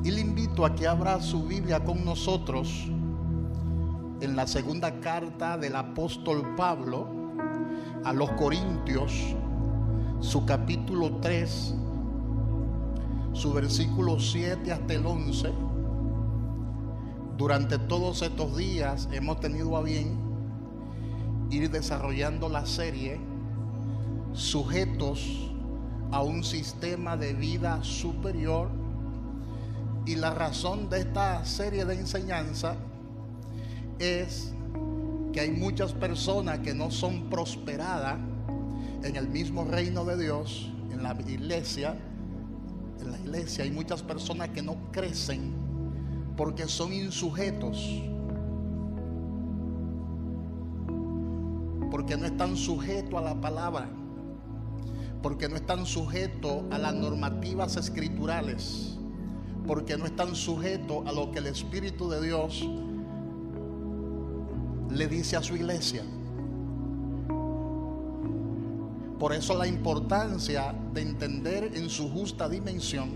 Y le invito a que abra su Biblia con nosotros en la segunda carta del apóstol Pablo a los Corintios, su capítulo 3, su versículo 7 hasta el 11. Durante todos estos días hemos tenido a bien ir desarrollando la serie Sujetos a un sistema de vida superior. Y la razón de esta serie de enseñanza es que hay muchas personas que no son prosperadas en el mismo reino de Dios, en la iglesia. En la iglesia hay muchas personas que no crecen porque son insujetos, porque no están sujetos a la palabra, porque no están sujetos a las normativas escriturales, porque no están sujetos a lo que el Espíritu de Dios le dice a su iglesia. Por eso la importancia de entender en su justa dimensión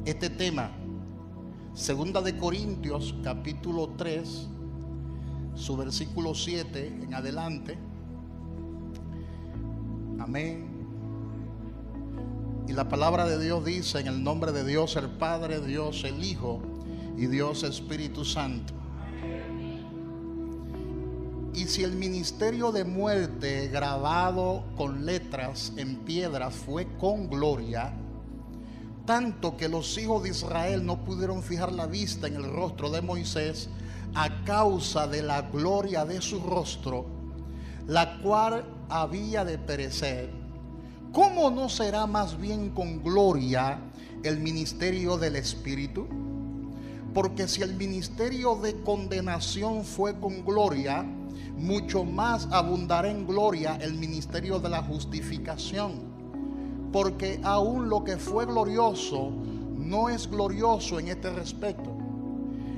este tema. Segunda de Corintios capítulo 3, su versículo 7 en adelante. Amén. Y la palabra de Dios dice: en el nombre de Dios el Padre, Dios el Hijo y Dios Espíritu Santo. Y si el ministerio de muerte grabado con letras en piedras fue con gloria, tanto que los hijos de Israel no pudieron fijar la vista en el rostro de Moisés a causa de la gloria de su rostro, la cual había de perecer, ¿cómo no será más bien con gloria el ministerio del Espíritu? Porque si el ministerio de condenación fue con gloria, mucho más abundará en gloria el ministerio de la justificación. Porque aún lo que fue glorioso no es glorioso en este respecto,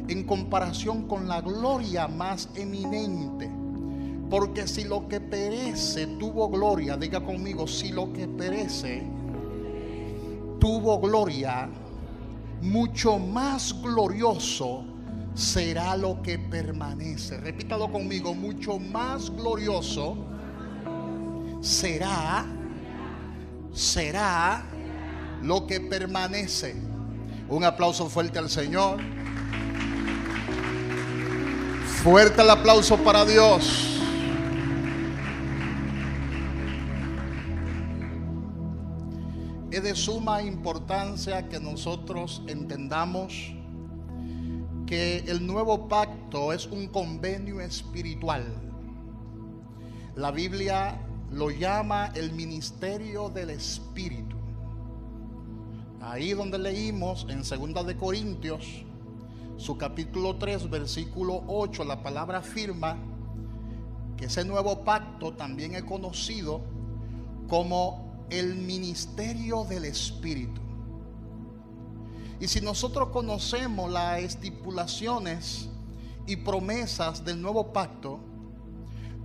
en comparación con la gloria más eminente. Porque si lo que perece tuvo gloria, diga conmigo, si lo que perece tuvo gloria, mucho más glorioso será lo que permanece. Repítalo conmigo: mucho más glorioso será lo que permanece. Un aplauso fuerte al Señor. Fuerte el aplauso para Dios. Es de suma importancia que nosotros entendamos que el nuevo pacto es un convenio espiritual. La Biblia lo llama el ministerio del Espíritu. Ahí donde leímos en 2 de Corintios, su capítulo 3, versículo 8, la palabra afirma que ese nuevo pacto también es conocido como el ministerio del Espíritu. Y si nosotros conocemos las estipulaciones y promesas del nuevo pacto,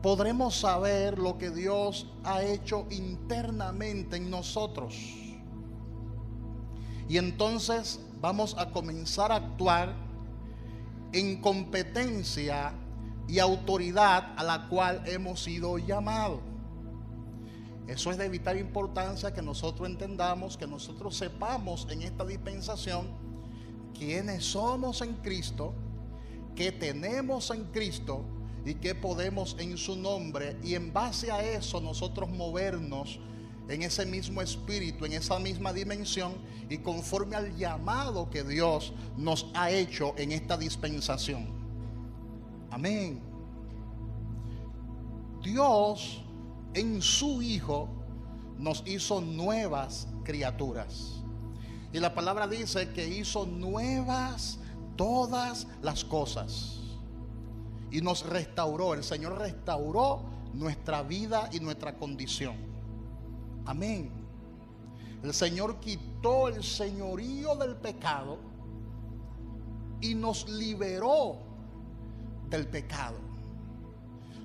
podremos saber lo que Dios ha hecho internamente en nosotros. Y entonces vamos a comenzar a actuar en competencia y autoridad a la cual hemos sido llamados. Eso es de vital importancia que nosotros entendamos, que nosotros sepamos en esta dispensación quiénes somos en Cristo, qué tenemos en Cristo y qué podemos en su nombre. Y en base a eso nosotros movernos en ese mismo espíritu, en esa misma dimensión y conforme al llamado que Dios nos ha hecho en esta dispensación. Amén. Dios en su Hijo nos hizo nuevas criaturas. Y la palabra dice que hizo nuevas todas las cosas. Y nos restauró. El Señor restauró nuestra vida y nuestra condición. Amén. El Señor quitó el señorío del pecado y nos liberó del pecado.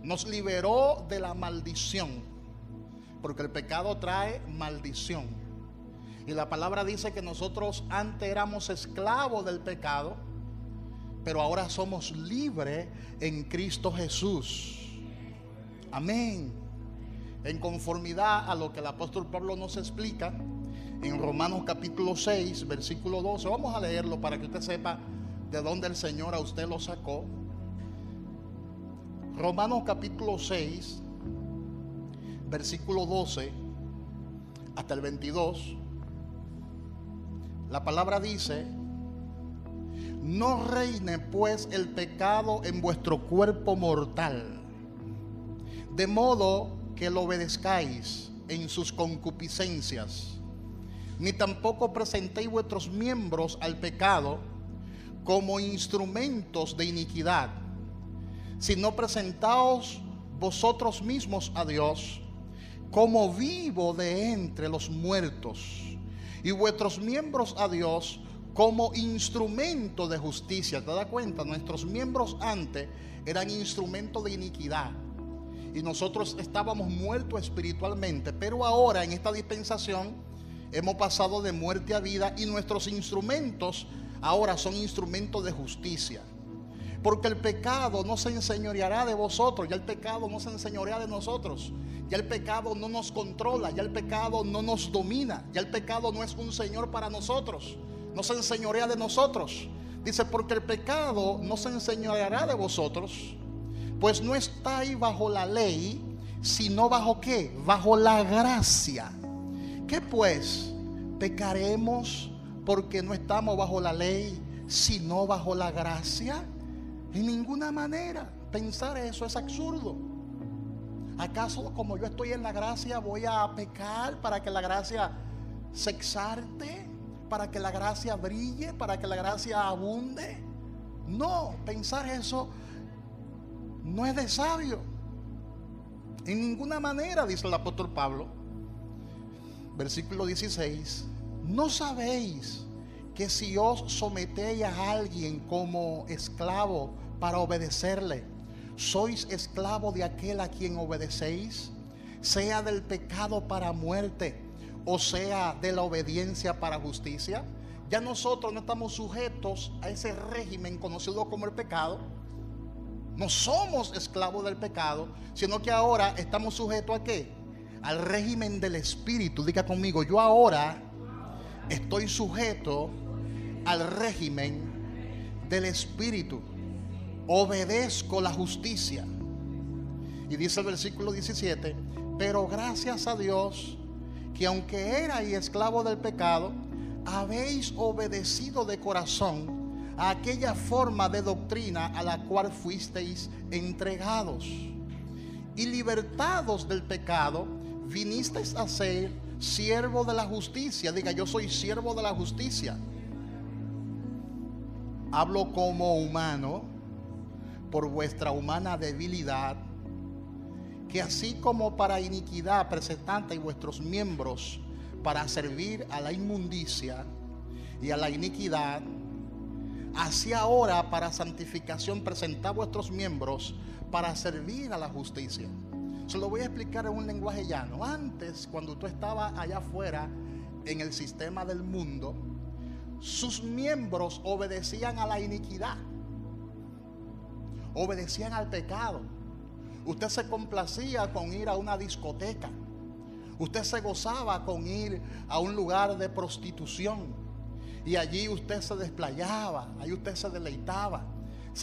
Nos liberó de la maldición, porque el pecado trae maldición. Y la palabra dice que nosotros antes éramos esclavos del pecado, pero ahora somos libres en Cristo Jesús. Amén. En conformidad a lo que el apóstol Pablo nos explica en Romanos capítulo 6, versículo 12. Vamos a leerlo para que usted sepa de dónde el Señor a usted lo sacó. Romanos capítulo 6, versículo 12 hasta el 22. La palabra dice: no reine pues el pecado en vuestro cuerpo mortal, de modo que lo obedezcáis en sus concupiscencias, ni tampoco presentéis vuestros miembros al pecado como instrumentos de iniquidad, sino presentaos vosotros mismos a Dios como vivo de entre los muertos, y vuestros miembros a Dios como instrumento de justicia. ¿Te das cuenta? Nuestros miembros antes eran instrumentos de iniquidad y nosotros estábamos muertos espiritualmente, pero ahora en esta dispensación hemos pasado de muerte a vida y nuestros instrumentos ahora son instrumentos de justicia. Porque el pecado no se enseñoreará de vosotros, ya el pecado no se enseñorea de nosotros, ya el pecado no nos controla, ya el pecado no nos domina, ya el pecado no es un señor para nosotros, no se enseñorea de nosotros. Dice, porque el pecado no se enseñoreará de vosotros, pues no estáis bajo la ley, sino bajo ¿qué? Bajo la gracia. ¿Qué pues? ¿Pecaremos porque no estamos bajo la ley, sino bajo la gracia? En ninguna manera. Pensar eso es absurdo. ¿Acaso como yo estoy en la gracia voy a pecar para que la gracia se exalte, para que la gracia brille, para que la gracia abunde? No, pensar eso no es de sabio. En ninguna manera, dice el apóstol Pablo, versículo 16: ¿no sabéis que si os sometéis a alguien como esclavo para obedecerle, sois esclavo de aquel a quien obedecéis, sea del pecado para muerte, o sea de la obediencia para justicia? Ya nosotros no estamos sujetos a ese régimen conocido como el pecado. No somos esclavos del pecado, sino que ahora estamos sujetos ¿a qué? Al régimen del Espíritu. Diga conmigo: yo ahora estoy sujeto al régimen del Espíritu. Obedezco la justicia. Y dice el versículo 17: pero gracias a Dios, que aunque erais esclavos del pecado, habéis obedecido de corazón a aquella forma de doctrina a la cual fuisteis entregados, y libertados del pecado, vinisteis a ser siervo de la justicia. Diga: yo soy siervo de la justicia. Hablo como humano por vuestra humana debilidad, que así como para iniquidad presentáis vuestros miembros para servir a la inmundicia y a la iniquidad, así ahora para santificación presentad vuestros miembros para servir a la justicia. Se lo voy a explicar en un lenguaje llano. Antes, cuando tú estabas allá afuera en el sistema del mundo, sus miembros obedecían a la iniquidad, obedecían al pecado. Usted se complacía con ir a una discoteca, usted se gozaba con ir a un lugar de prostitución, y allí usted se desplayaba, ahí usted se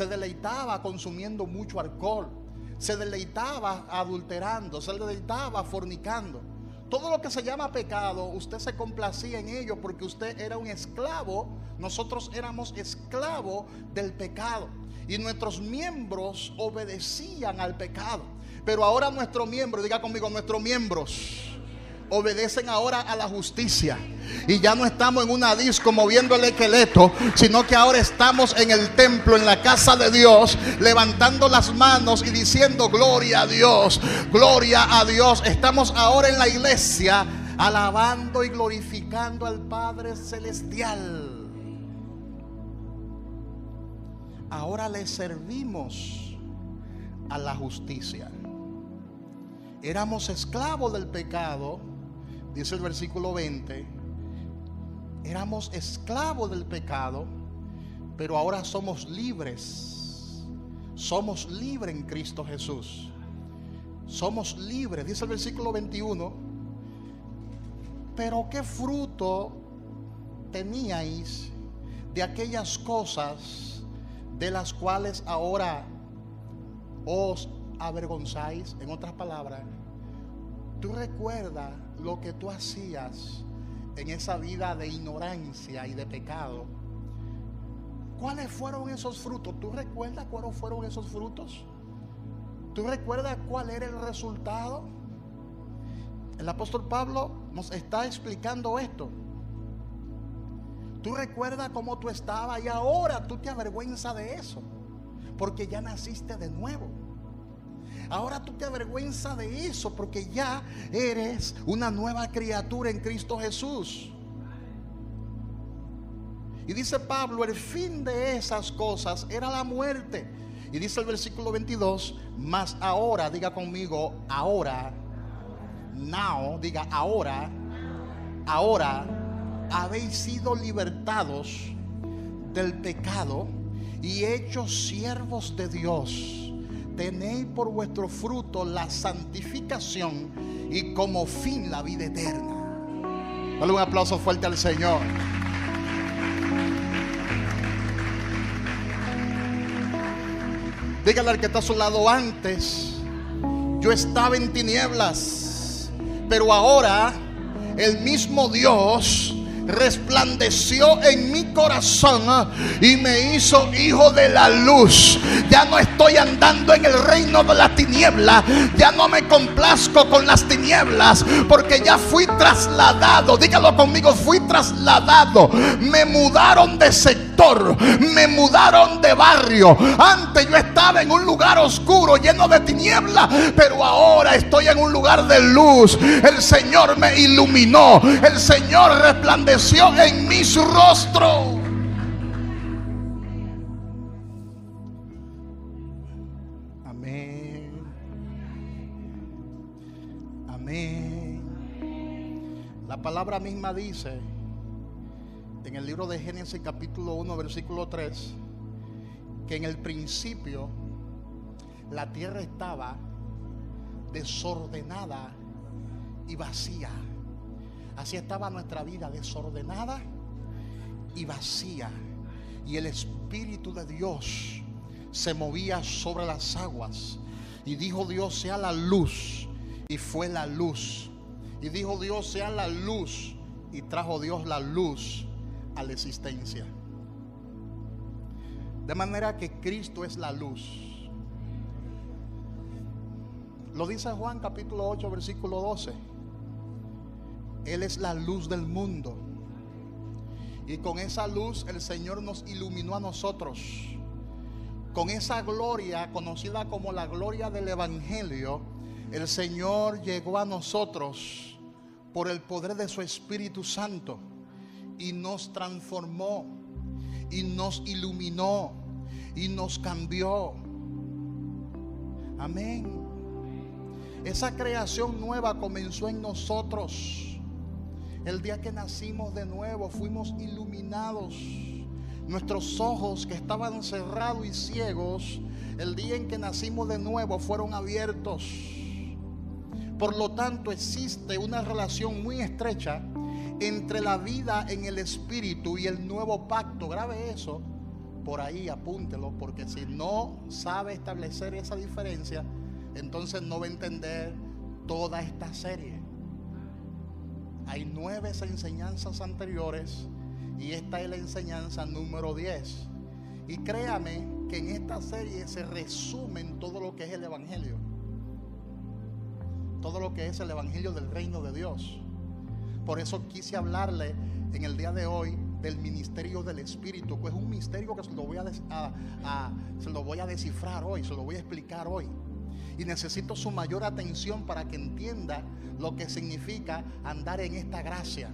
deleitaba consumiendo mucho alcohol, se deleitaba adulterando, se deleitaba fornicando. Todo lo que se llama pecado, usted se complacía en ello porque usted era un esclavo. Nosotros éramos esclavos del pecado y nuestros miembros obedecían al pecado. Pero ahora nuestros miembros, diga conmigo, nuestros miembros obedecen ahora a la justicia. Y ya no estamos en una disco moviendo el esqueleto, sino que ahora estamos en el templo, en la casa de Dios, levantando las manos y diciendo: gloria a Dios, gloria a Dios. Estamos ahora en la iglesia alabando y glorificando al Padre Celestial. Ahora le servimos a la justicia. Éramos esclavos del pecado, dice el versículo 20, éramos esclavos del pecado, pero ahora somos libres. Somos libres en Cristo Jesús. Somos libres, dice el versículo 21. Pero ¿qué fruto teníais de aquellas cosas de las cuales ahora os avergonzáis? En otras palabras, ¿tú recuerdas lo que tú hacías en esa vida de ignorancia y de pecado? ¿Cuáles fueron esos frutos? ¿Tú recuerdas cuáles fueron esos frutos? ¿Tú recuerdas cuál era el resultado? El apóstol Pablo nos está explicando esto. Tú recuerdas cómo tú estabas y ahora tú te avergüenzas de eso, porque ya naciste de nuevo. Ahora tú te avergüenzas de eso porque ya eres una nueva criatura en Cristo Jesús. Y dice Pablo, el fin de esas cosas era la muerte. Y dice el versículo 22, mas ahora, diga conmigo, ahora, now, diga ahora, habéis sido libertados del pecado y hechos siervos de Dios. Tenéis por vuestro fruto la santificación y como fin la vida eterna. Dale un aplauso fuerte al Señor. Dígale al que está a su lado: antes yo estaba en tinieblas, pero ahora el mismo Dios resplandeció en mi corazón y me hizo hijo de la luz. Ya no estoy andando en el reino de la tiniebla, ya no me complazco con las tinieblas, porque ya fui trasladado. Dígalo conmigo: fui trasladado. Me mudaron de sector, me mudaron de barrio. Antes yo estaba en un lugar oscuro lleno de tiniebla, pero ahora estoy en un lugar de luz. El Señor me iluminó, el Señor resplandeció en mi rostro. Amén. Amén. La palabra misma dice en el libro de Génesis capítulo 1 versículo 3 que en el principio la tierra estaba desordenada y vacía. Así estaba nuestra vida, desordenada y vacía. Y el Espíritu de Dios se movía sobre las aguas. Y dijo Dios: sea la luz. Y fue la luz. Y dijo Dios: sea la luz. Y trajo Dios la luz a la existencia. De manera que Cristo es la luz. Lo dice Juan capítulo 8 versículo 12. Él es la luz del mundo. Y con esa luz el Señor nos iluminó a nosotros. Con esa gloria conocida como la gloria del Evangelio, el Señor llegó a nosotros por el poder de su Espíritu Santo y nos transformó y nos iluminó y nos cambió. Amén. Esa creación nueva comenzó en nosotros. El día que nacimos de nuevo fuimos iluminados. Nuestros ojos que estaban cerrados y ciegos, el día en que nacimos de nuevo fueron abiertos. Por lo tanto, existe una relación muy estrecha entre la vida en el Espíritu y el nuevo pacto. Grabe eso por ahí, apúntelo, porque si no sabe establecer esa diferencia, entonces no va a entender toda esta serie. Hay 9 enseñanzas anteriores y esta es la enseñanza número 10. Y créame que en esta serie se resumen todo lo que es el Evangelio. Todo lo que es el Evangelio del reino de Dios. Por eso quise hablarle en el día de hoy del ministerio del Espíritu, pues es un misterio que se lo voy a descifrar hoy, se lo voy a explicar hoy. Y necesito su mayor atención para que entienda lo que significa andar en esta gracia,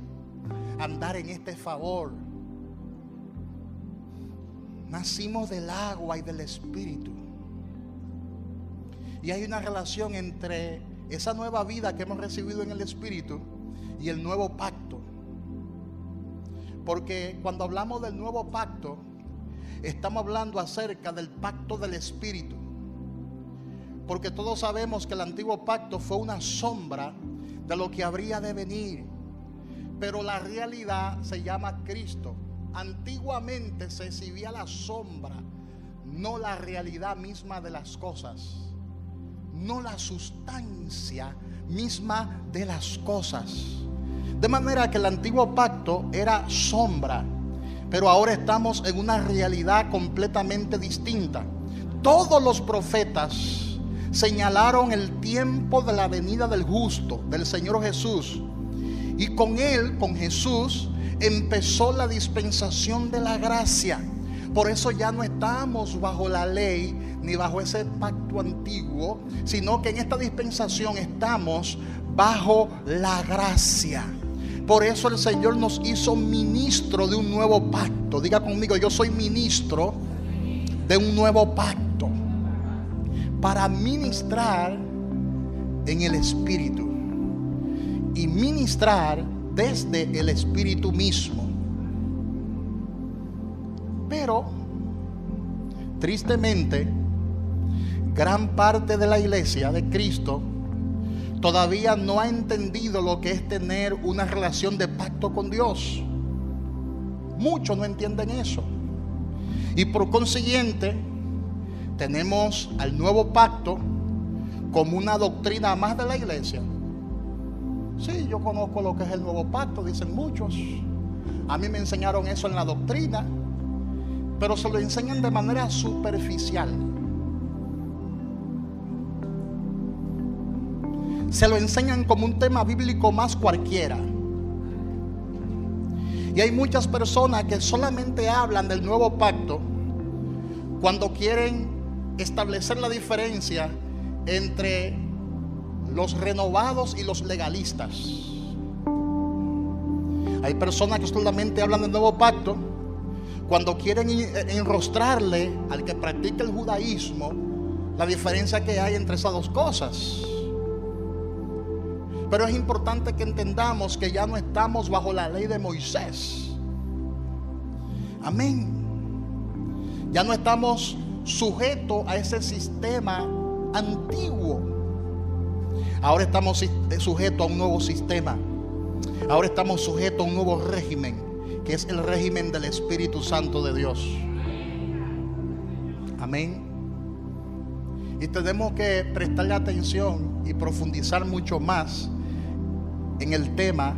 andar en este favor. Nacimos del agua y del Espíritu. Y hay una relación entre esa nueva vida que hemos recibido en el Espíritu y el nuevo pacto. Porque cuando hablamos del nuevo pacto, estamos hablando acerca del pacto del Espíritu. Porque todos sabemos que el antiguo pacto fue una sombra de lo que habría de venir. Pero la realidad se llama Cristo. Antiguamente se exhibía la sombra, no la realidad misma de las cosas, no la sustancia misma de las cosas. De manera que el antiguo pacto era sombra, pero ahora estamos en una realidad completamente distinta. Todos los profetas señalaron el tiempo de la venida del justo, del Señor Jesús. Y con él, con Jesús, empezó la dispensación de la gracia. Por eso ya no estamos bajo la ley ni bajo ese pacto antiguo, sino que en esta dispensación estamos bajo la gracia. Por eso el Señor nos hizo ministro de un nuevo pacto. Diga conmigo: yo soy ministro de un nuevo pacto, para ministrar en el Espíritu y ministrar desde el Espíritu mismo. Pero tristemente, gran parte de la iglesia de Cristo todavía no ha entendido lo que es tener una relación de pacto con Dios. Muchos no entienden eso. Y por consiguiente, tenemos al nuevo pacto como una doctrina más de la iglesia. Sí, yo conozco lo que es el nuevo pacto, dicen muchos. A mí me enseñaron eso en la doctrina, pero se lo enseñan de manera superficial. Se lo enseñan como un tema bíblico más cualquiera. Y hay muchas personas que solamente hablan del nuevo pacto cuando quieren establecer la diferencia entre los renovados y los legalistas. Hay personas que solamente hablan del nuevo pacto cuando quieren enrostrarle al que practica el judaísmo la diferencia que hay entre esas dos cosas. Pero es importante que entendamos que ya no estamos bajo la ley de Moisés. Amén. Ya no estamos sujetos a ese sistema antiguo. Ahora estamos sujetos a un nuevo sistema. Ahora estamos sujetos a un nuevo régimen, que es el régimen del Espíritu Santo de Dios. Amén. Y tenemos que prestarle atención y profundizar mucho más en el tema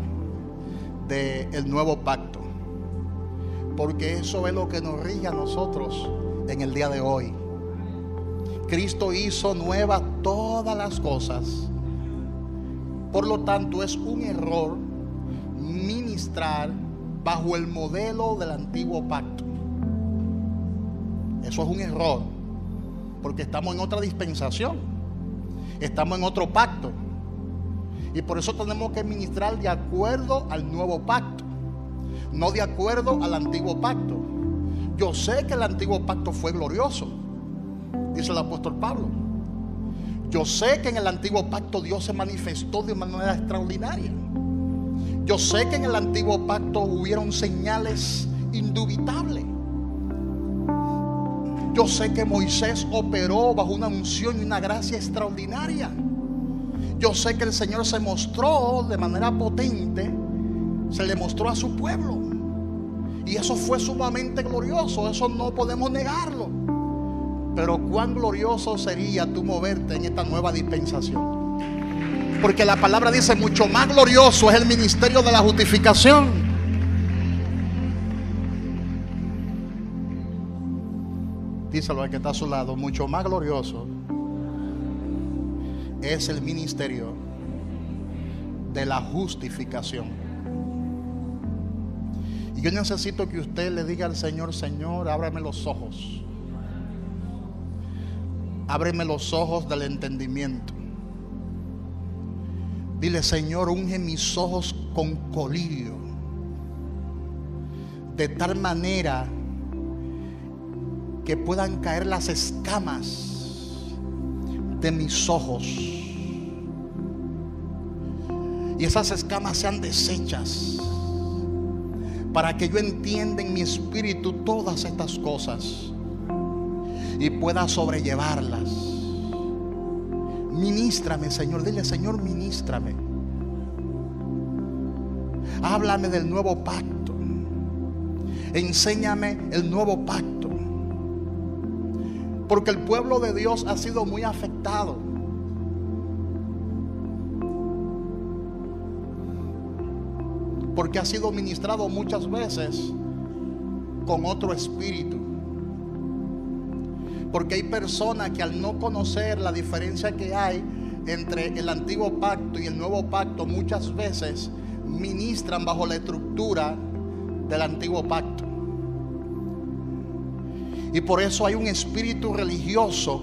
del nuevo pacto, porque eso es lo que nos rige a nosotros en el día de hoy. Cristo hizo nuevas todas las cosas. Por lo tanto, es un error ministrar bajo el modelo del antiguo pacto. Eso es un error, porque estamos en otra dispensación, estamos en otro pacto. Y por eso tenemos que ministrar de acuerdo al nuevo pacto, no de acuerdo al antiguo pacto. Yo sé que el antiguo pacto fue glorioso, dice el apóstol Pablo. Yo sé que en el antiguo pacto Dios se manifestó de manera extraordinaria. Yo sé que en el antiguo pacto hubieron señales indubitables. Yo sé que Moisés operó bajo una unción y una gracia extraordinaria. Yo sé que el Señor se mostró de manera potente, se le mostró a su pueblo. Y eso fue sumamente glorioso, eso no podemos negarlo. Pero cuán glorioso sería tú moverte en esta nueva dispensación. Porque la palabra dice: mucho más glorioso es el ministerio de la justificación. Díselo al que está a su lado: mucho más glorioso es el ministerio de la justificación. Y yo necesito que usted le diga al Señor: Señor, ábreme los ojos. Ábreme los ojos del entendimiento. Dile: Señor, unge mis ojos con colirio, de tal manera que puedan caer las escamas de mis ojos, y esas escamas sean deshechas, para que yo entienda en mi espíritu todas estas cosas y pueda sobrellevarlas. Ministrame, Señor. Dile: Señor, ministrame. Háblame del nuevo pacto. Enséñame el nuevo pacto. Porque el pueblo de Dios ha sido muy afectado. Porque ha sido ministrado muchas veces con otro espíritu. Porque hay personas que al no conocer la diferencia que hay entre el antiguo pacto y el nuevo pacto, muchas veces ministran bajo la estructura del antiguo pacto. Y por eso hay un espíritu religioso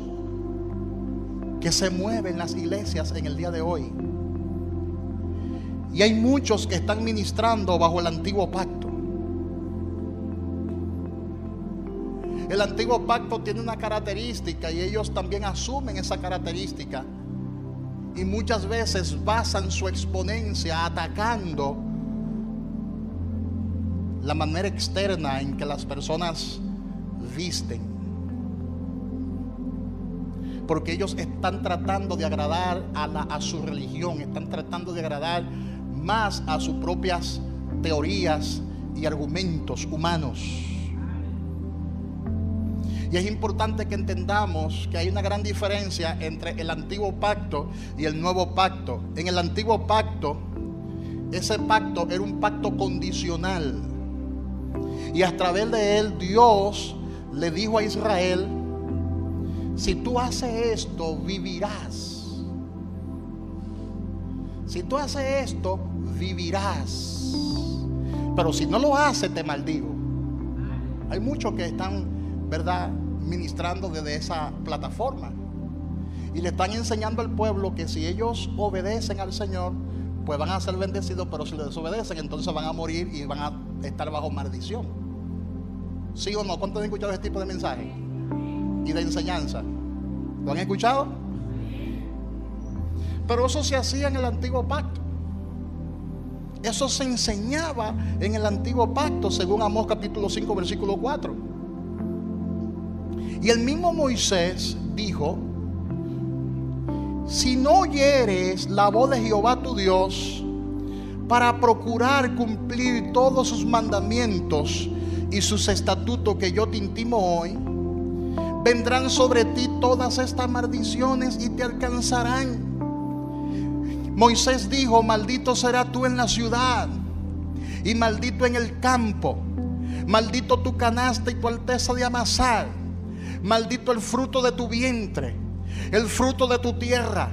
que se mueve en las iglesias en el día de hoy. Y hay muchos que están ministrando bajo el antiguo pacto. El antiguo pacto tiene una característica y ellos también asumen esa característica. Y muchas veces basan su exponencia atacando la manera externa en que las personas visten. Porque ellos están tratando de agradar a su religión, están tratando de agradar más a sus propias teorías y argumentos humanos. Y es importante que entendamos que hay una gran diferencia entre el antiguo pacto y el nuevo pacto. En el antiguo pacto, ese pacto era un pacto condicional. Y a través de él Dios le dijo a Israel: si tú haces esto, vivirás. Si tú haces esto, vivirás. Pero si no lo haces, te maldigo. Hay muchos que están, ¿verdad?, ministrando desde esa plataforma. Y le están enseñando al pueblo que si ellos obedecen al Señor, pues van a ser bendecidos. Pero si le desobedecen, entonces van a morir y van a estar bajo maldición. ¿Sí o no? ¿Cuántos han escuchado este tipo de mensaje y de enseñanza? ¿Lo han escuchado? Pero eso se hacía en el antiguo pacto. Eso se enseñaba en el antiguo pacto, según Amós capítulo 5 versículo 4. Y el mismo Moisés dijo: si no oyeres la voz de Jehová tu Dios para procurar cumplir todos sus mandamientos y sus estatutos que yo te intimo hoy, vendrán sobre ti todas estas maldiciones y te alcanzarán. Moisés dijo: maldito serás tú en la ciudad y maldito en el campo, maldito tu canasta y tu alteza de amasar, maldito el fruto de tu vientre, el fruto de tu tierra,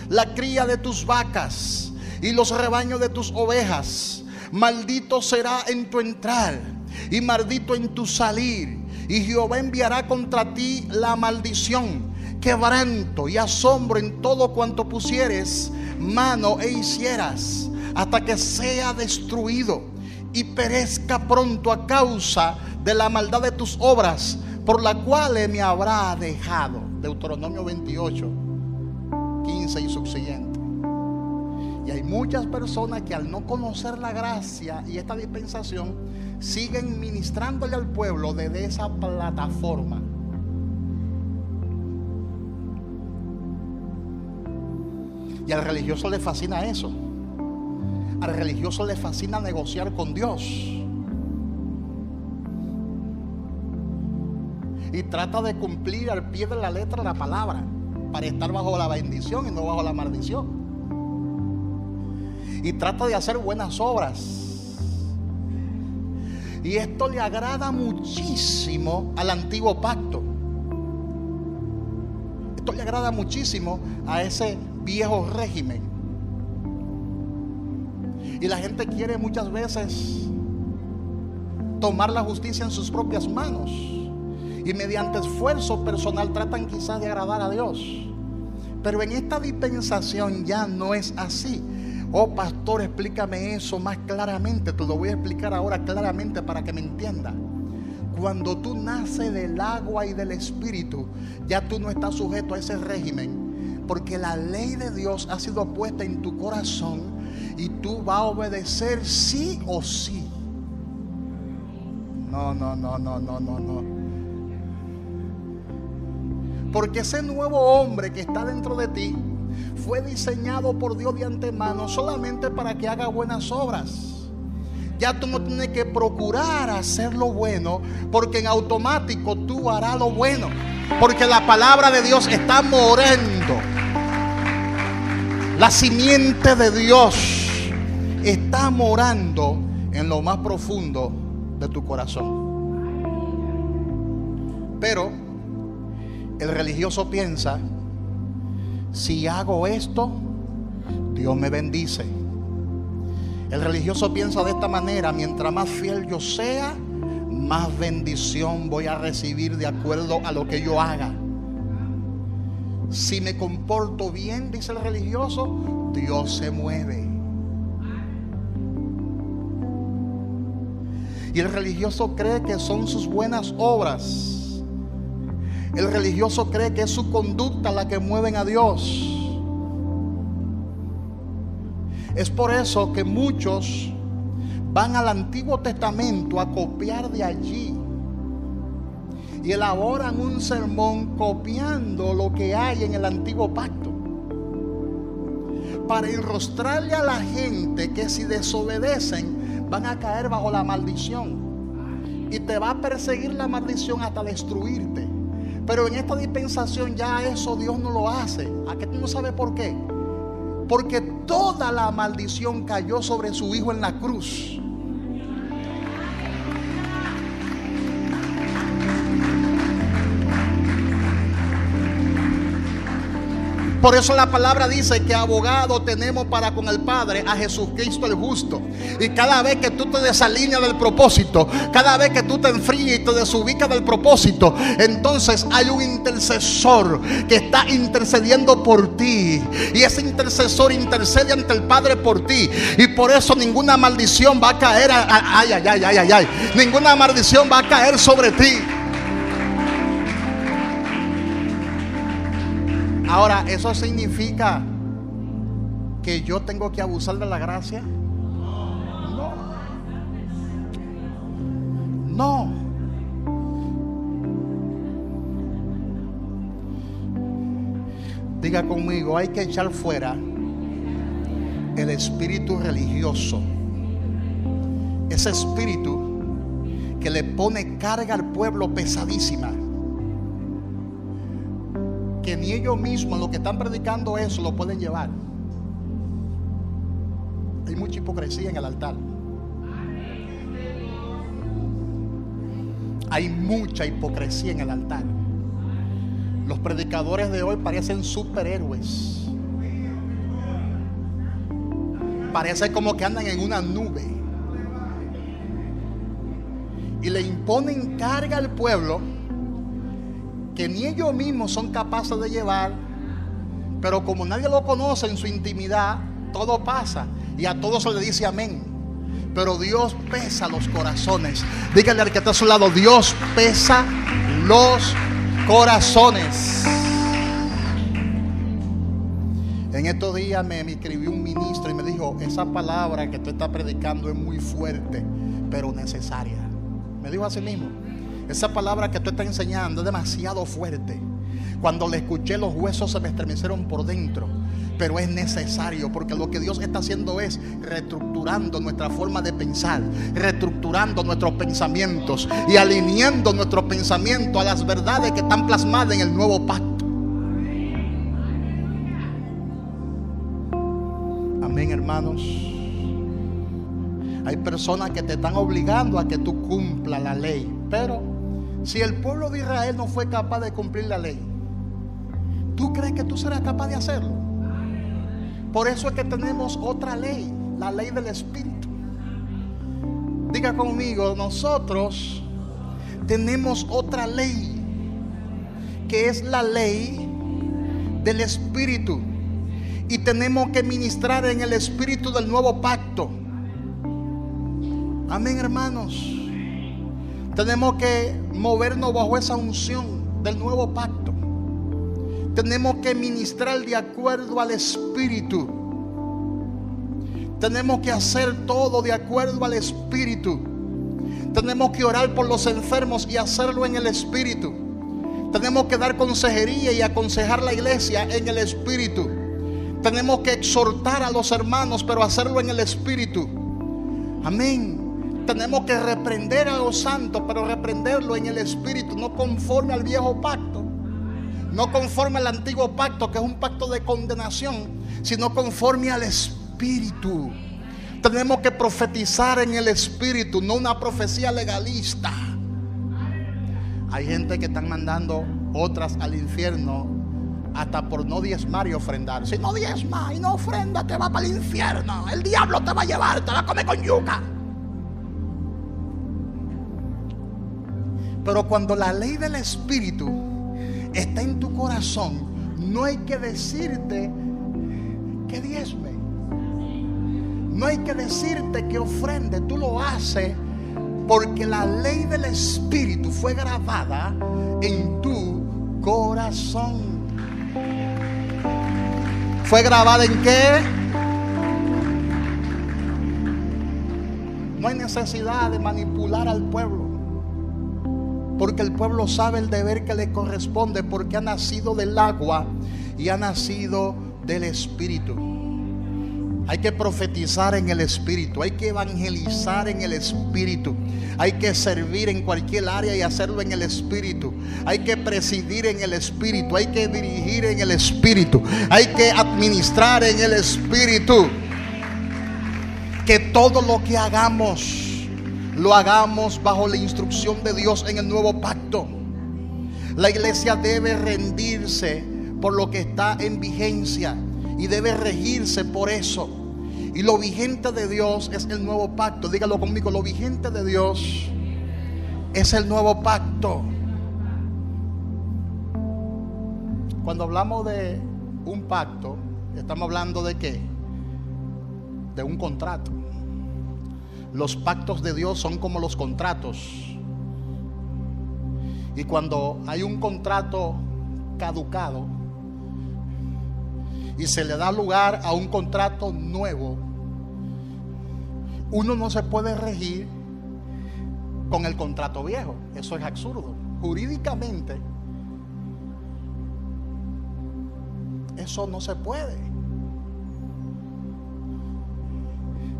la cría de tus vacas y los rebaños de tus ovejas. Maldito será en tu entrar y maldito en tu salir. Y Jehová enviará contra ti la maldición, quebranto y asombro en todo cuanto pusieres mano e hicieras, hasta que sea destruido y perezca pronto a causa de la maldad de tus obras, por la cual me habrá dejado. Deuteronomio 28, 15 y subsiguiente. Y hay muchas personas que al no conocer la gracia y esta dispensación, siguen ministrándole al pueblo desde esa plataforma. Y al religioso le fascina eso. Al religioso le fascina negociar con Dios. Y trata de cumplir al pie de la letra la palabra, para estar bajo la bendición y no bajo la maldición. Y trata de hacer buenas obras. Y esto le agrada muchísimo al antiguo pacto. Esto le agrada muchísimo a ese viejo régimen. Y la gente quiere muchas veces tomar la justicia en sus propias manos. Y mediante esfuerzo personal tratan quizás de agradar a Dios. Pero en esta dispensación ya no es así. Oh pastor, explícame eso más claramente. Te lo voy a explicar ahora claramente para que me entienda. Cuando tú naces del agua y del espíritu, ya tú no estás sujeto a ese régimen, porque la ley de Dios ha sido puesta en tu corazón y tú vas a obedecer sí o sí. No, no, no, no, no, no, no. Porque ese nuevo hombre que está dentro de ti fue diseñado por Dios de antemano solamente para que haga buenas obras. Ya tú no tienes que procurar hacer lo bueno, porque en automático tú harás lo bueno. Porque la palabra de Dios está morando. La simiente de Dios está morando en lo más profundo de tu corazón. Pero el religioso piensa: si hago esto, Dios me bendice. El religioso piensa de esta manera: mientras más fiel yo sea, más bendición voy a recibir de acuerdo a lo que yo haga. Si me comporto bien, dice el religioso, Dios se mueve. Y el religioso cree que son sus buenas obras. El religioso cree que es su conducta la que mueven a Dios. Es por eso que muchos van al Antiguo Testamento a copiar de allí y elaboran un sermón copiando lo que hay en el Antiguo Pacto, para enrostrarle a la gente que si desobedecen van a caer bajo la maldición y te va a perseguir la maldición hasta destruirte. Pero en esta dispensación ya eso Dios no lo hace. ¿A qué tú no sabes por qué? Porque toda la maldición cayó sobre su Hijo en la cruz. Por eso la palabra dice que abogado tenemos para con el Padre a Jesucristo el justo. Y cada vez que tú te desalineas del propósito, cada vez que tú te enfrías y te desubicas del propósito, entonces hay un intercesor que está intercediendo por ti. Y ese intercesor intercede ante el Padre por ti. Y por eso ninguna maldición va a caer. Ninguna maldición va a caer sobre ti. Ahora, ¿eso significa que yo tengo que abusar de la gracia? No. No. Diga conmigo: hay que echar fuera el espíritu religioso. Ese espíritu que le pone carga al pueblo pesadísima, que ni ellos mismos, los que están predicando eso, lo pueden llevar. Hay mucha hipocresía en el altar. Hay mucha hipocresía en el altar. Los predicadores de hoy parecen superhéroes. Parece como que andan en una nube y le imponen carga al pueblo que ni ellos mismos son capaces de llevar. Pero como nadie lo conoce en su intimidad, todo pasa y a todos se le dice amén. Pero Dios pesa los corazones. Dígale al que está a su lado: Dios pesa los corazones. En estos días me escribió un ministro y me dijo: esa palabra que tú estás predicando es muy fuerte, pero necesaria. Me dijo así mismo: esa palabra que tú estás enseñando es demasiado fuerte. Cuando le escuché, los huesos se me estremecieron por dentro. Pero es necesario, porque lo que Dios está haciendo es reestructurando nuestra forma de pensar, reestructurando nuestros pensamientos y alineando nuestros pensamientos a las verdades que están plasmadas en el nuevo pacto. Amén, hermanos. Hay personas que te están obligando a que tú cumplas la ley. Pero si el pueblo de Israel no fue capaz de cumplir la ley, ¿tú crees que tú serás capaz de hacerlo? Por eso es que tenemos otra ley, la ley del Espíritu. Diga conmigo: nosotros tenemos otra ley, que es la ley del Espíritu. Y tenemos que ministrar en el Espíritu del nuevo pacto. Amén, hermanos. Tenemos que movernos bajo esa unción del nuevo pacto. Tenemos que ministrar de acuerdo al Espíritu. Tenemos que hacer todo de acuerdo al Espíritu. Tenemos que orar por los enfermos y hacerlo en el Espíritu. Tenemos que dar consejería y aconsejar la iglesia en el Espíritu. Tenemos que exhortar a los hermanos, pero hacerlo en el Espíritu. Amén. Tenemos que reprender a los santos, pero reprenderlo en el Espíritu, no conforme al viejo pacto, no conforme al antiguo pacto, que es un pacto de condenación, sino conforme al Espíritu. Tenemos que profetizar en el Espíritu, no una profecía legalista. Hay gente que están mandando otras al infierno hasta por no diezmar y ofrendar. Si no diezma y no ofrenda, te va para el infierno. El diablo te va a llevar, te va a comer con yuca. Pero cuando la ley del Espíritu está en tu corazón, no hay que decirte que diezme, no hay que decirte que ofrende. Tú lo haces porque la ley del Espíritu fue grabada en tu corazón. ¿Fue grabada en qué? No hay necesidad de manipular al pueblo, porque el pueblo sabe el deber que le corresponde, porque ha nacido del agua y ha nacido del Espíritu. Hay que profetizar en el Espíritu, hay que evangelizar en el Espíritu, hay que servir en cualquier área y hacerlo en el Espíritu, hay que presidir en el Espíritu, hay que dirigir en el Espíritu, hay que administrar en el Espíritu. Que todo lo que hagamos, lo hagamos bajo la instrucción de Dios en el nuevo pacto. La iglesia debe rendirse por lo que está en vigencia y debe regirse por eso. Y lo vigente de Dios es el nuevo pacto. Dígalo conmigo: lo vigente de Dios es el nuevo pacto. Cuando hablamos de un pacto, estamos hablando de ¿qué? De un contrato. Los pactos de Dios son como los contratos. Y cuando hay un contrato caducado y se le da lugar a un contrato nuevo, uno no se puede regir con el contrato viejo. Eso es absurdo. Jurídicamente, eso no se puede.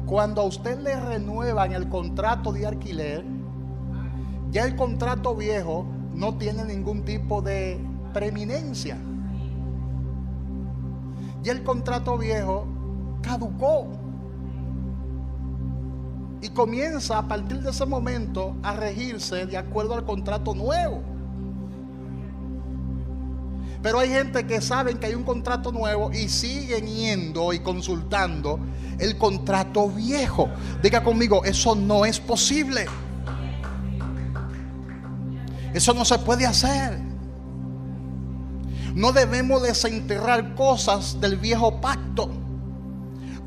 Cuando a usted le renuevan el contrato de alquiler, ya el contrato viejo no tiene ningún tipo de preeminencia. Ya el contrato viejo caducó y comienza a partir de ese momento a regirse de acuerdo al contrato nuevo. Pero hay gente que saben que hay un contrato nuevo y siguen yendo y consultando el contrato viejo. Diga conmigo: eso no es posible. Eso no se puede hacer. No debemos desenterrar cosas del viejo pacto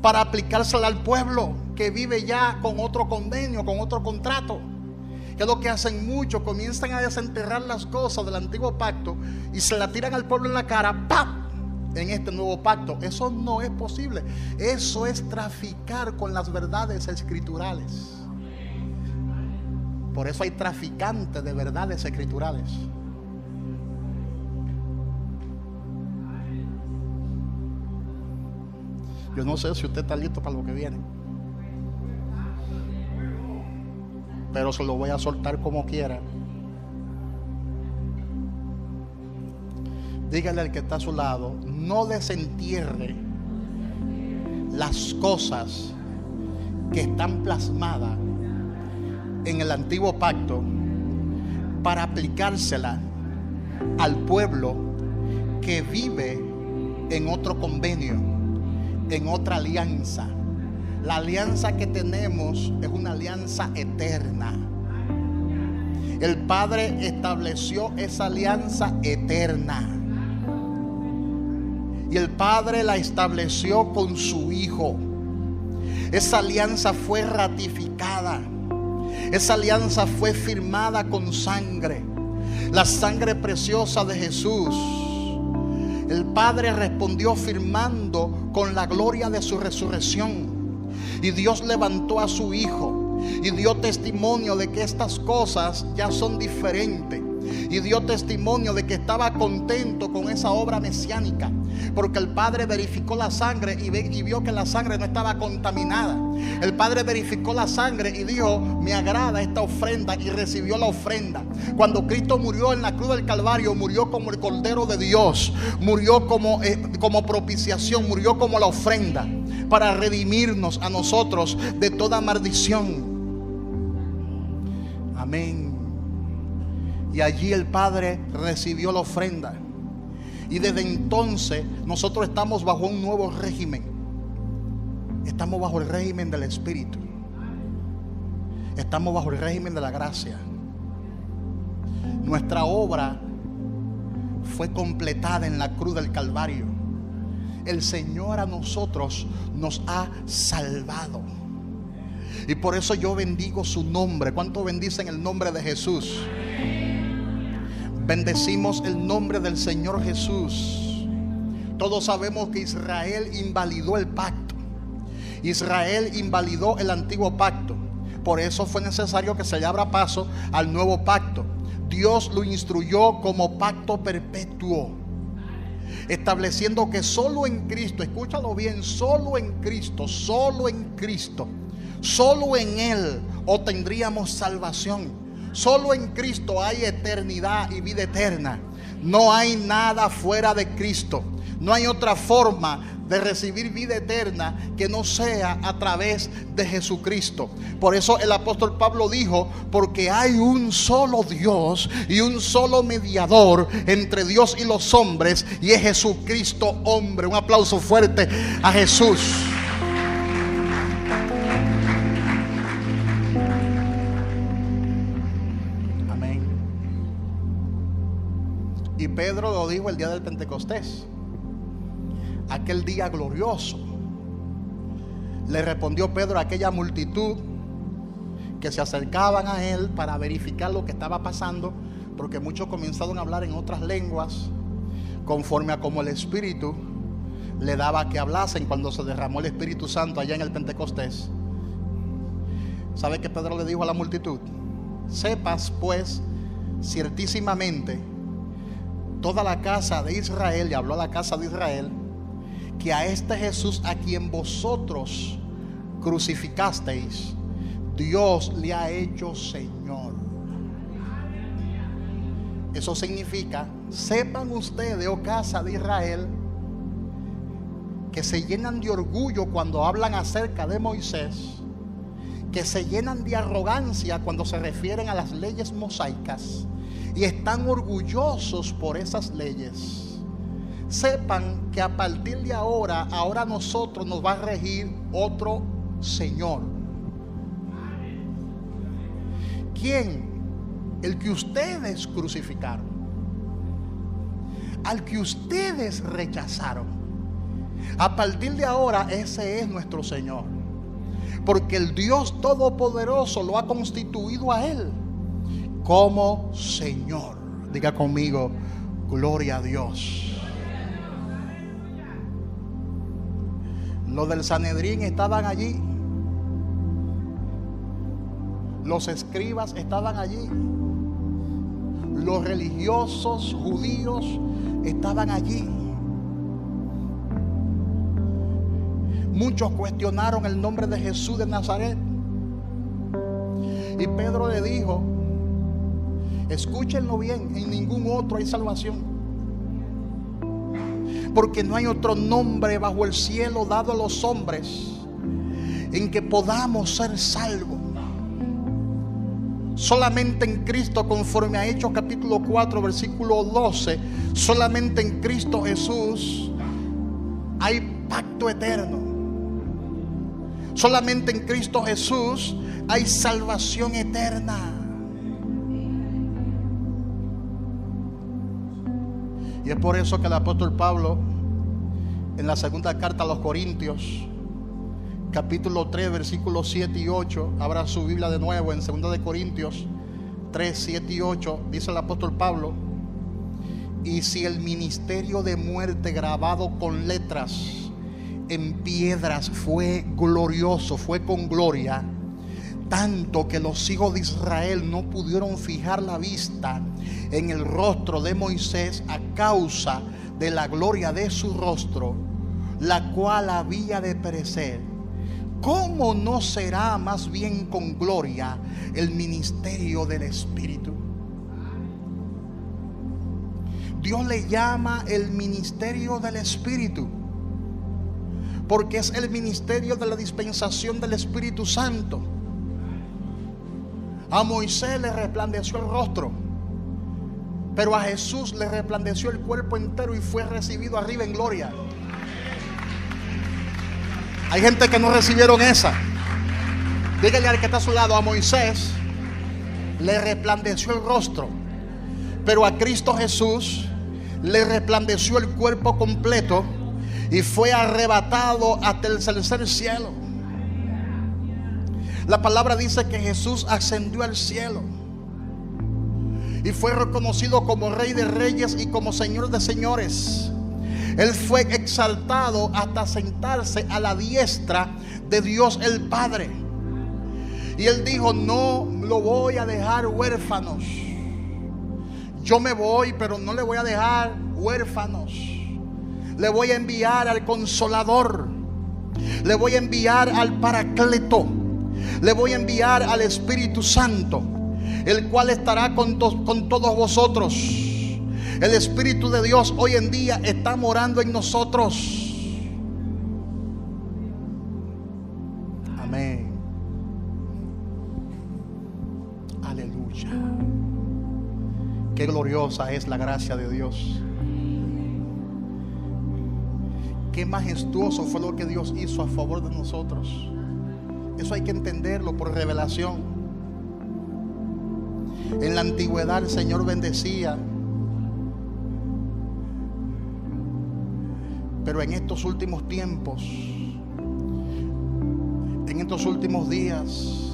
para aplicársela al pueblo que vive ya con otro convenio, con otro contrato. Que es lo que hacen muchos: comienzan a desenterrar las cosas del antiguo pacto y se la tiran al pueblo en la cara, ¡pam!, en este nuevo pacto. Eso no es posible. Eso es traficar con las verdades escriturales. Por eso hay traficantes de verdades escriturales. Yo no sé si usted está listo para lo que viene, pero se lo voy a soltar como quiera. Dígale al que está a su lado: no desentierre las cosas que están plasmadas en el antiguo pacto para aplicársela al pueblo que vive en otro convenio, en otra alianza. La alianza que tenemos es una alianza eterna. El Padre estableció esa alianza eterna y el Padre la estableció con su Hijo. Esa alianza fue ratificada. Esa alianza fue firmada con sangre, la sangre preciosa de Jesús. El Padre respondió firmando con la gloria de su resurrección. Y Dios levantó a su Hijo y dio testimonio de que estas cosas ya son diferentes. Y dio testimonio de que estaba contento con esa obra mesiánica, porque el Padre verificó la sangre y vio que la sangre no estaba contaminada. El Padre verificó la sangre y dijo: me agrada esta ofrenda, y recibió la ofrenda. Cuando Cristo murió en la cruz del Calvario, murió como el Cordero de Dios, murió como propiciación, murió como la ofrenda para redimirnos a nosotros de toda maldición. Amén. Y allí el Padre recibió la ofrenda. Y desde entonces nosotros estamos bajo un nuevo régimen. Estamos bajo el régimen del Espíritu. Estamos bajo el régimen de la gracia. Nuestra obra fue completada en la cruz del Calvario. El Señor a nosotros nos ha salvado. Y por eso yo bendigo su nombre. ¿Cuánto bendicen el nombre de Jesús? Bendecimos el nombre del Señor Jesús. Todos sabemos que Israel invalidó el pacto. Israel invalidó el antiguo pacto. Por eso fue necesario que se le abra paso al nuevo pacto. Dios lo instruyó como pacto perpetuo, estableciendo que solo en Cristo, escúchalo bien, solo en Cristo, solo en Él obtendríamos salvación. Solo en Cristo hay eternidad y vida eterna. No hay nada fuera de Cristo. No hay otra forma de recibir vida eterna que no sea a través de Jesucristo. Por eso el apóstol Pablo dijo: porque hay un solo Dios y un solo mediador entre Dios y los hombres, y es Jesucristo hombre. Un aplauso fuerte a Jesús. Y Pedro lo dijo el día del Pentecostés, aquel día glorioso. Le respondió Pedro a aquella multitud que se acercaban a él para verificar lo que estaba pasando, porque muchos comenzaron a hablar en otras lenguas conforme a como el Espíritu le daba que hablasen cuando se derramó el Espíritu Santo allá en el Pentecostés. ¿Sabe qué Pedro le dijo a la multitud? Sepas pues ciertísimamente, toda la casa de Israel, y habló a la casa de Israel, que a este Jesús a quien vosotros crucificasteis, Dios le ha hecho Señor. Eso significa: sepan ustedes, oh casa de Israel, que se llenan de orgullo cuando hablan acerca de Moisés, que se llenan de arrogancia cuando se refieren a las leyes mosaicas, y están orgullosos por esas leyes. Sepan que a partir de ahora a nosotros nos va a regir otro Señor. ¿Quién? El que ustedes crucificaron, al que ustedes rechazaron. A partir de ahora ese es nuestro Señor, porque el Dios Todopoderoso lo ha constituido a Él como Señor. Diga conmigo: gloria a Dios. Los del Sanedrín estaban allí, los escribas estaban allí, los religiosos judíos estaban allí. Muchos cuestionaron el nombre de Jesús de Nazaret, y Pedro le dijo: escúchenlo bien, en ningún otro hay salvación, porque no hay otro nombre bajo el cielo dado a los hombres en que podamos ser salvos. Solamente en Cristo, conforme a Hechos capítulo 4 versículo 12, solamente en Cristo Jesús hay pacto eterno. Solamente en Cristo Jesús hay salvación eterna. Y es por eso que el apóstol Pablo, en la segunda carta a los Corintios, capítulo 3, versículos 7 y 8, abra su Biblia de nuevo en 2 de Corintios 3, 7 y 8, dice el apóstol Pablo: y si el ministerio de muerte grabado con letras en piedras fue glorioso, fue con gloria, tanto que los hijos de Israel no pudieron fijar la vista en el rostro de Moisés a causa de la gloria de su rostro, la cual había de perecer. ¿Cómo no será más bien con gloria el ministerio del Espíritu? Dios le llama el ministerio del Espíritu, porque es el ministerio de la dispensación del Espíritu Santo. A Moisés le resplandeció el rostro, pero a Jesús le resplandeció el cuerpo entero y fue recibido arriba en gloria. Hay gente que no recibieron esa. Dígale al que está a su lado: a Moisés le resplandeció el rostro, pero a Cristo Jesús le resplandeció el cuerpo completo y fue arrebatado hasta el tercer cielo. La palabra dice que Jesús ascendió al cielo y fue reconocido como Rey de Reyes y como Señor de Señores. Él fue exaltado hasta sentarse a la diestra de Dios el Padre. Y Él dijo: no lo voy a dejar huérfanos. Yo me voy, pero no le voy a dejar huérfanos. Le voy a enviar al Consolador. Le voy a enviar al Paracleto. Le voy a enviar al Espíritu Santo, el cual estará con todos vosotros. El Espíritu de Dios hoy en día está morando en nosotros. Amén. Aleluya. Qué gloriosa es la gracia de Dios. Qué majestuoso fue lo que Dios hizo a favor de nosotros. Eso hay que entenderlo por revelación. En la antigüedad el Señor bendecía, pero en estos últimos tiempos, en estos últimos días,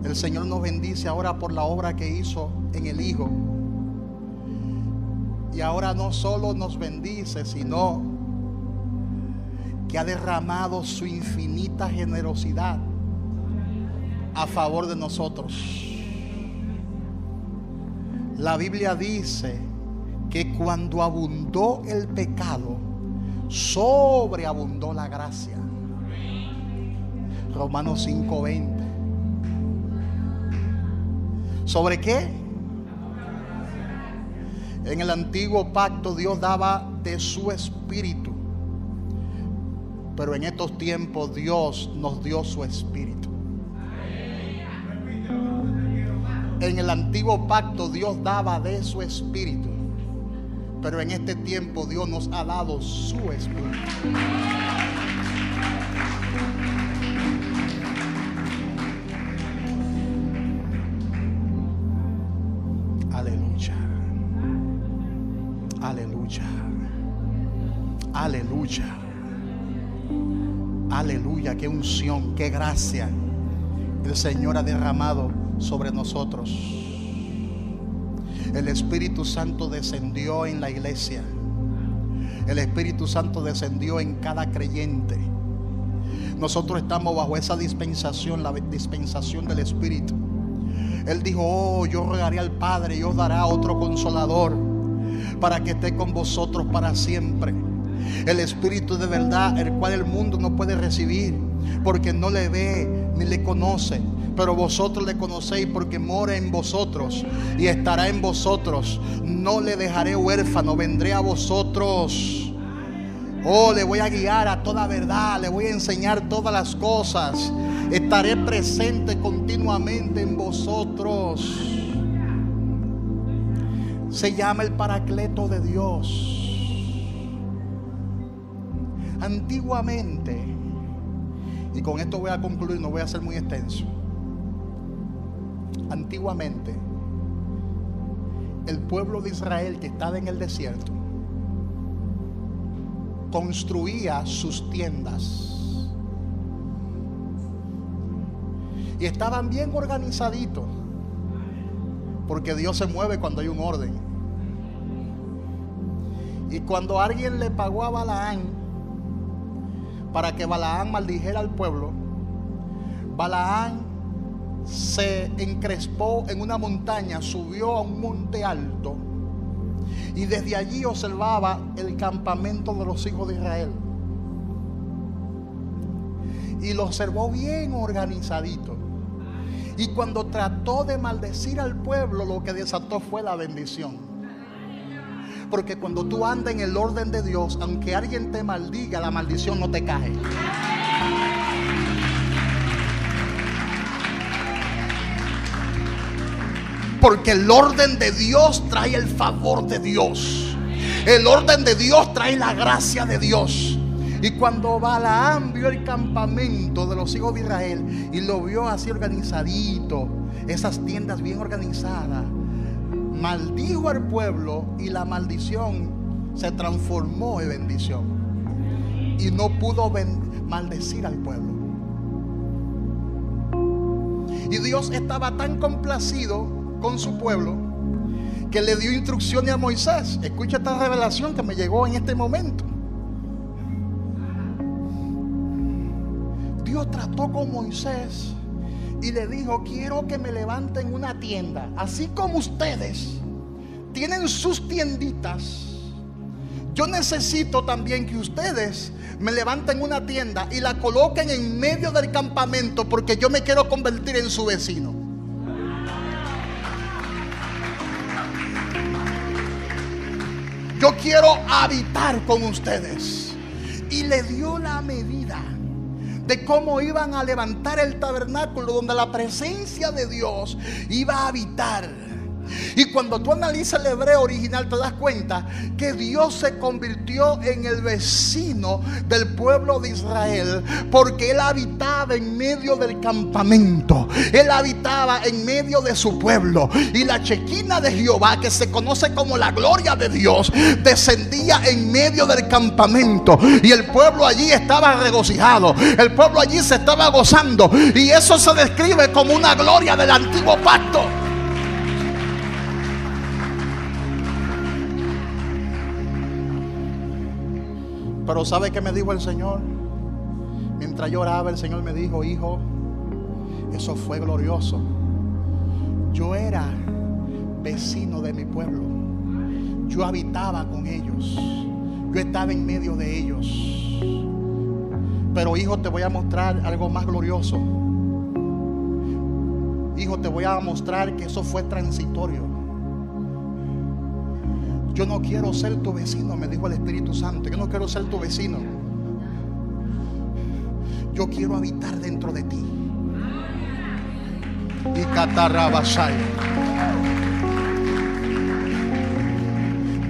el Señor nos bendice ahora por la obra que hizo en el Hijo. Y ahora no solo nos bendice, sino que ha derramado su infinita generosidad a favor de nosotros. La Biblia dice que cuando abundó el pecado, sobreabundó la gracia. Romanos 5:20. ¿Sobre qué? En el antiguo pacto Dios daba de su espíritu, pero en estos tiempos Dios nos dio su espíritu. En el antiguo pacto Dios daba de su espíritu, pero en este tiempo Dios nos ha dado su espíritu. Aleluya. Aleluya. Aleluya. Aleluya, qué unción, qué gracia el Señor ha derramado sobre nosotros. El Espíritu Santo descendió en la iglesia. El Espíritu Santo descendió en cada creyente. Nosotros estamos bajo esa dispensación, la dispensación del Espíritu. Él dijo: oh, yo rogaré al Padre y os dará otro Consolador para que esté con vosotros para siempre. El Espíritu de verdad, el cual el mundo no puede recibir, porque no le ve ni le conoce, pero vosotros le conocéis, porque mora en vosotros y estará en vosotros. No le dejaré huérfano, vendré a vosotros. Oh, le voy a guiar a toda verdad, le voy a enseñar todas las cosas. Estaré presente continuamente en vosotros. Se llama el Paracleto de Dios. Antiguamente, y con esto voy a concluir, no voy a ser muy extenso. Antiguamente, el pueblo de Israel que estaba en el desierto construía sus tiendas y estaban bien organizaditos, porque Dios se mueve cuando hay un orden. Y cuando alguien le pagó a Balaán para que Balaán maldijera al pueblo, Balaán se encrespó en una montaña, subió a un monte alto y desde allí observaba el campamento de los hijos de Israel. Y lo observó bien organizadito. Y cuando trató de maldecir al pueblo, lo que desató fue la bendición. Porque cuando tú andas en el orden de Dios, aunque alguien te maldiga, la maldición no te cae. Porque el orden de Dios trae el favor de Dios. El orden de Dios trae la gracia de Dios. Y cuando Balaam vio el campamento de los hijos de Israel y lo vio así organizadito, esas tiendas bien organizadas, maldijo al pueblo y la maldición se transformó en bendición. Y no pudo maldecir al pueblo. Y Dios estaba tan complacido con su pueblo que le dio instrucciones a Moisés. Escucha esta revelación que me llegó en este momento. Dios trató con Moisés y le dijo: quiero que me levanten una tienda, así como ustedes tienen sus tienditas. Yo necesito también que ustedes me levanten una tienda y la coloquen en medio del campamento, porque yo me quiero convertir en su vecino. Yo quiero habitar con ustedes. Y le dio la medida de cómo iban a levantar el tabernáculo donde la presencia de Dios iba a habitar. Y cuando tú analizas el hebreo original, te das cuenta que Dios se convirtió en el vecino del pueblo de Israel, porque Él habitaba en medio del campamento. Él habitaba en medio de su pueblo. Y la Shekinah de Jehová, que se conoce como la gloria de Dios, descendía en medio del campamento. Y el pueblo allí estaba regocijado. El pueblo allí se estaba gozando. Y eso se describe como una gloria del antiguo pacto. Pero ¿sabe qué me dijo el Señor? Mientras yo oraba, el Señor me dijo: hijo, eso fue glorioso. Yo era vecino de mi pueblo. Yo habitaba con ellos. Yo estaba en medio de ellos. Pero hijo, te voy a mostrar algo más glorioso. Hijo, te voy a mostrar que eso fue transitorio. Yo no quiero ser tu vecino, me dijo el Espíritu Santo. Yo no quiero ser tu vecino. Yo quiero habitar dentro de ti. Y catarrabasai.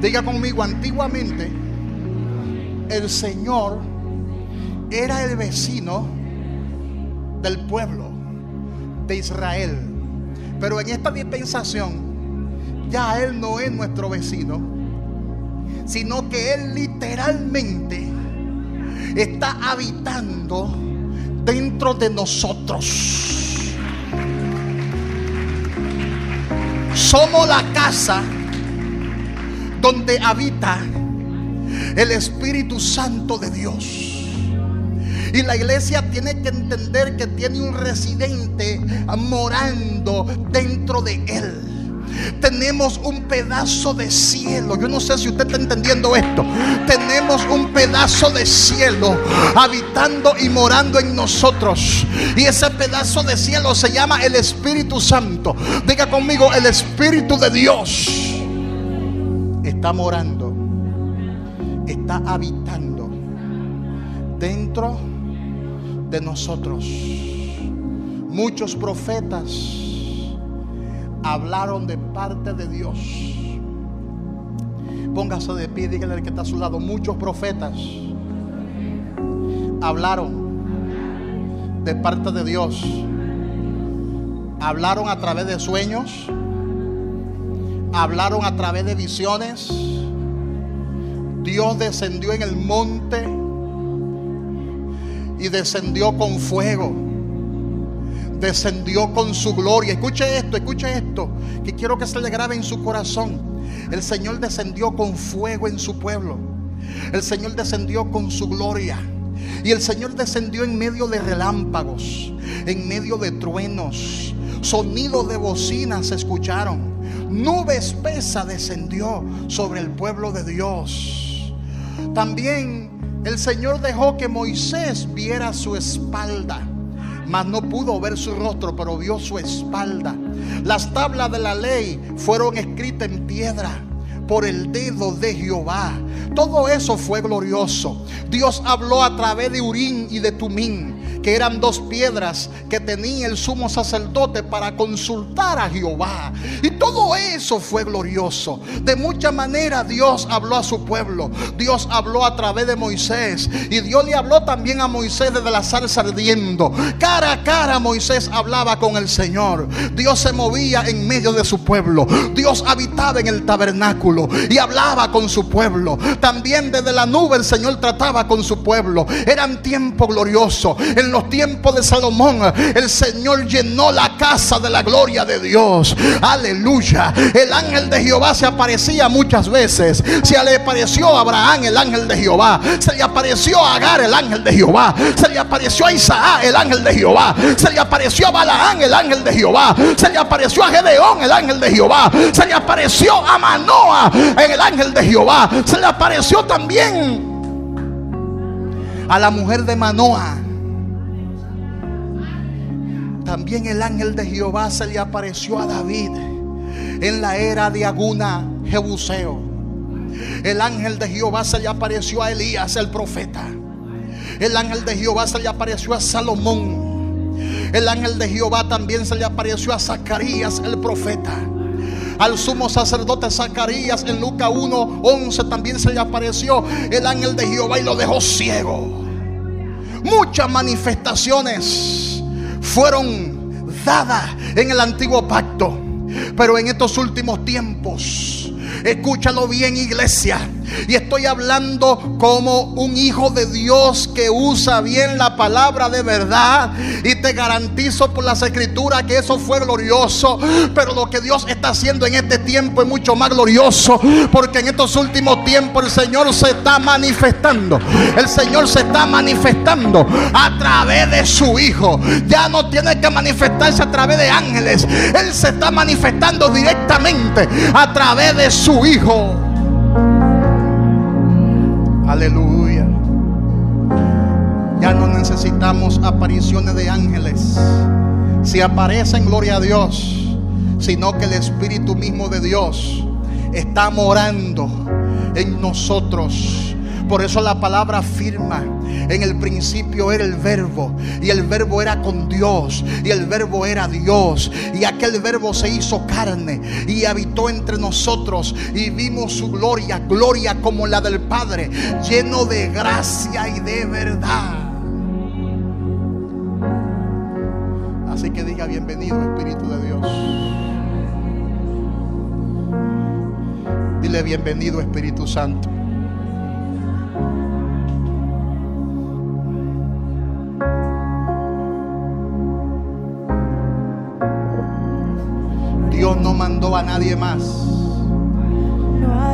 Diga conmigo: antiguamente el Señor era el vecino del pueblo de Israel. Pero en esta dispensación ya Él no es nuestro vecino, sino que Él literalmente está habitando dentro de nosotros. Somos la casa donde habita el Espíritu Santo de Dios. Y la iglesia tiene que entender que tiene un residente morando dentro de él. Tenemos un pedazo de cielo. Yo no sé si usted está entendiendo esto. Tenemos un pedazo de cielo habitando y morando en nosotros. Y ese pedazo de cielo se llama el Espíritu Santo. Diga conmigo: el Espíritu de Dios está morando, está habitando dentro de nosotros. Muchos profetas hablaron de parte de Dios. Póngase de pie, dígale al que está a su lado: muchos profetas hablaron de parte de Dios. Hablaron a través de sueños, hablaron a través de visiones. Dios descendió en el monte y descendió con fuego. Descendió con su gloria. Escuche esto, que quiero que se le grabe en su corazón. El Señor descendió con fuego en su pueblo. El Señor descendió con su gloria. Y el Señor descendió en medio de relámpagos, en medio de truenos. sonido de bocinas se escucharon, nube espesa descendió sobre el pueblo de Dios. También el Señor dejó que Moisés viera su espalda, mas no pudo ver su rostro, pero vio su espalda. Las tablas de la ley fueron escritas en piedra por el dedo de Jehová. Todo eso fue glorioso. Dios habló a través de Urim y de Tumim, que eran dos piedras que tenía el sumo sacerdote para consultar a Jehová. Y todo eso fue glorioso. De muchas maneras Dios habló a su pueblo. Dios habló a través de Moisés, y Dios le habló también a Moisés desde la zarza ardiendo. Cara a cara Moisés hablaba con el Señor. Dios se movía en medio de su pueblo. Dios habitaba en el tabernáculo y hablaba con su pueblo. También desde la nube el Señor trataba con su pueblo. Eran tiempos gloriosos. En los tiempos de Salomón el Señor llenó la casa de la gloria de Dios. Aleluya. El ángel de Jehová se aparecía muchas veces. Se le apareció a Abraham el ángel de Jehová. Se le apareció a Agar el ángel de Jehová. Se le apareció a Isaac el ángel de Jehová. Se le apareció a Balaán el ángel de Jehová. Se le apareció a Gedeón el ángel de Jehová. Se le apareció a Manoa el ángel de Jehová. Se le apareció también a la mujer de Manoa. También el ángel de Jehová se le apareció a David en la era de Aguna Jebuseo. El ángel de Jehová se le apareció a Elías el profeta. El ángel de Jehová se le apareció a Salomón. El ángel de Jehová también se le apareció a Zacarías el profeta. Al sumo sacerdote Zacarías en Lucas 1:11 también se le apareció el ángel de Jehová y lo dejó ciego. Muchas manifestaciones fueron dadas en el antiguo pacto, pero en estos últimos tiempos, escúchalo bien, iglesia, y estoy hablando como un hijo de Dios que usa bien la palabra de verdad, y te garantizo por las escrituras que eso fue glorioso. Pero lo que Dios está haciendo en este tiempo es mucho más glorioso, porque en estos últimos tiempos el Señor se está manifestando. El Señor se está manifestando a través de su Hijo. Ya no tiene que manifestarse a través de ángeles. Él se está manifestando directamente a través de su Hijo. Aleluya. Ya no necesitamos apariciones de ángeles. Si aparecen, gloria a Dios, sino que el Espíritu mismo de Dios está morando en nosotros. Por eso la palabra afirma: en el principio era el verbo, y el verbo era con Dios, y el verbo era Dios, y aquel verbo se hizo carne y habitó entre nosotros, y vimos su gloria, gloria como la del Padre, lleno de gracia y de verdad. Así que diga: bienvenido, Espíritu de Dios. Dile: bienvenido, Espíritu Santo. Dios no mandó a nadie más.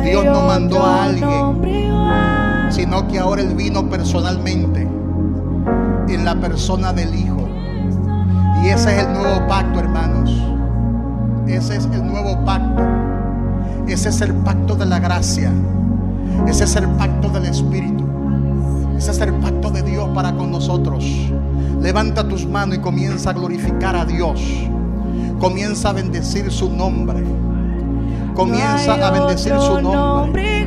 Dios no mandó a alguien, sino que ahora Él vino personalmente en la persona del Hijo. Y ese es el nuevo pacto, hermanos. Ese es el nuevo pacto. Ese es el pacto de la gracia. Ese es el pacto del Espíritu. Ese es el pacto de Dios para con nosotros. Levanta tus manos y comienza a glorificar a Dios. Comienza a bendecir su nombre. Comienza a bendecir su nombre.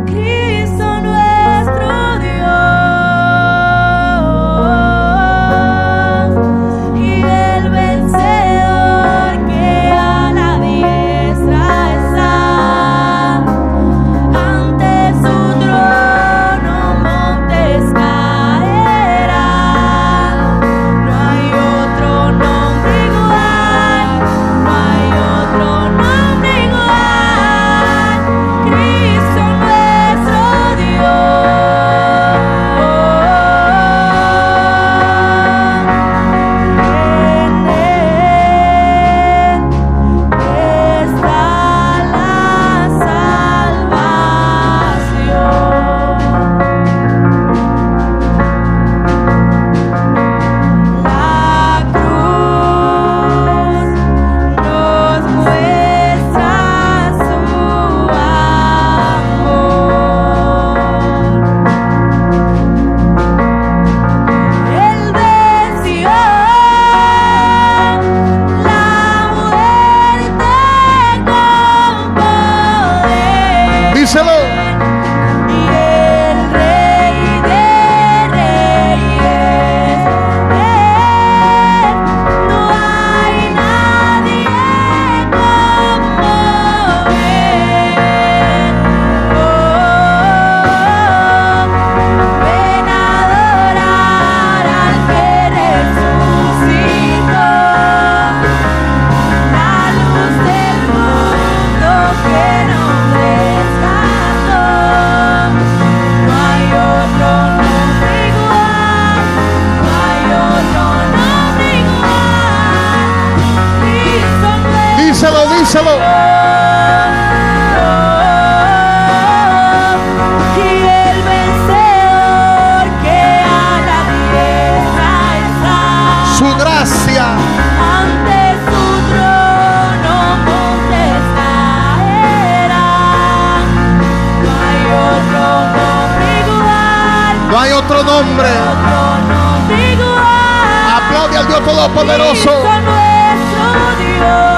Cristo nuestro Dios, y el vencedor que a la diestra está, ante su trono montes caerán. No hay otro nombre igual, no hay díselo. Y el vencedor que a la diestra está, Su gracia ante su trono montes caerán. No hay otro nombre igual, no hay otro nombre. otro nombre igual. Aplaude al Dios Todopoderoso. Cristo nuestro Dios.